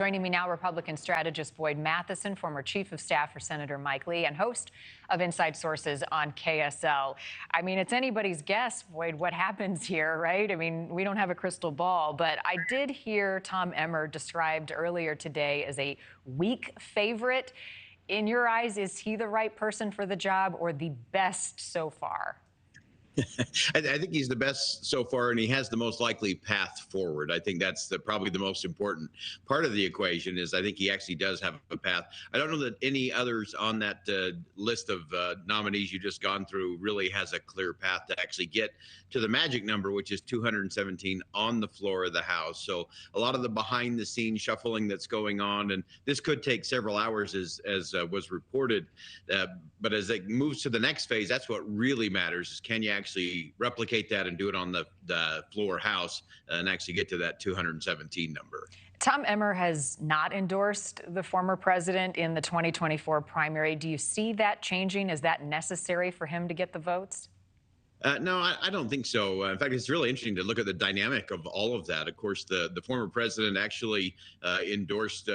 Joining me now, Republican strategist Boyd Matheson, former chief of staff for Senator Mike Lee, and host of Inside Sources on KSL. I mean, it's anybody's guess, Boyd, what happens here, right? I mean, we don't have a crystal ball, but I did hear Tom Emmer described earlier today as a weak favorite. In your eyes, is he the right person for the job or the best so far? I think he's the best so far, and he has the most likely path forward. I think that's probably the most important part of the equation. Is I think he actually does have a path. I don't know that any others on that list of nominees you just gone through really has a clear path to actually get to the magic number, which is 217 on the floor of the House. So a lot of the behind-the-scenes shuffling that's going on, and this could take several hours, as was reported. But as it moves to the next phase, that's what really matters: is can you actually replicate that and do it on the floor House and actually get to that 217 number. Tom Emmer has not endorsed the former president in the 2024 primary. Do you see that changing? Is that necessary for him to get the votes? No, I don't think so. In fact, it's really interesting to look at the dynamic of all of that. Of course, the former president actually endorsed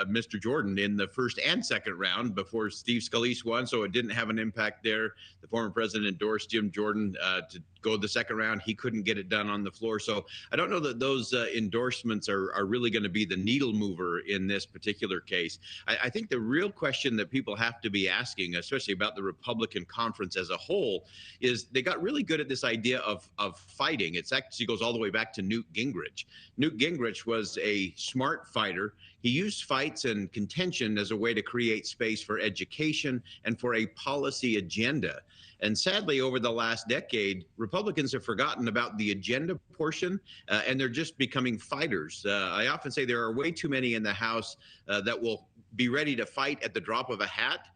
Mr. Jordan in the first and second round before Steve Scalise won, so it didn't have an impact there. The former president endorsed Jim Jordan to go the second round. He couldn't get it done on the floor. So I don't know that those endorsements are really going to be the needle mover in this particular case. I think the real question that people have to be asking, especially about the Republican conference as a whole, is they got really good at this idea of fighting. It actually goes all the way back to Newt Gingrich. Newt Gingrich was a smart fighter. He used fights and contention as a way to create space for education and for a policy agenda. And sadly, over the last decade, Republicans have forgotten about the agenda portion, and they're just becoming fighters. I often say there are way too many in the House that will be ready to fight at the drop of a hat.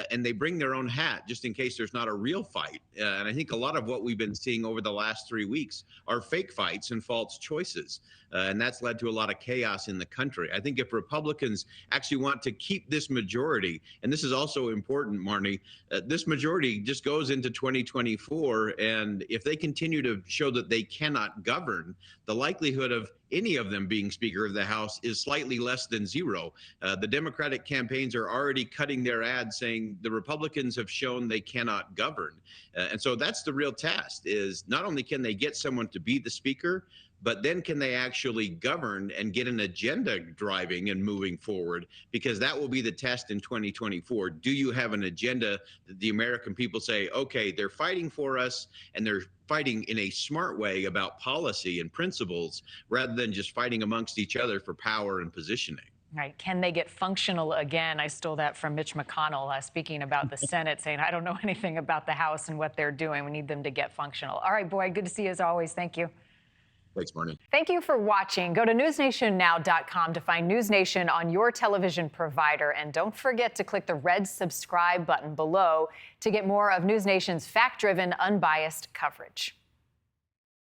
And they bring their own hat just in case there's not a real fight. And I think a lot of what we've been seeing over the last 3 weeks are fake fights and false choices. And that's led to a lot of chaos in the country. I think if Republicans actually want to keep this majority, and this is also important, Marni, this majority just goes into 2024. And if they continue to show that they cannot govern, the likelihood of any of them being Speaker of the House is slightly less than zero. The Democratic campaigns are already cutting their ads saying the Republicans have shown they cannot govern. And so that's the real test: is not only can they get someone to be the Speaker, but then can they actually govern and get an agenda driving and moving forward? Because that will be the test in 2024. Do you have an agenda that the American people say, okay, they're fighting for us and they're fighting in a smart way about policy and principles rather than just fighting amongst each other for power and positioning? Right. Can they get functional again? I stole that from Mitch McConnell speaking about the Senate, saying, I don't know anything about the House and what they're doing. We need them to get functional. All right, Boyd, good to see you as always. Thank you. Thanks, Marni. Thank you for watching. Go to newsnationnow.com to find NewsNation on your television provider. And don't forget to click the red subscribe button below to get more of NewsNation's fact-driven, unbiased coverage.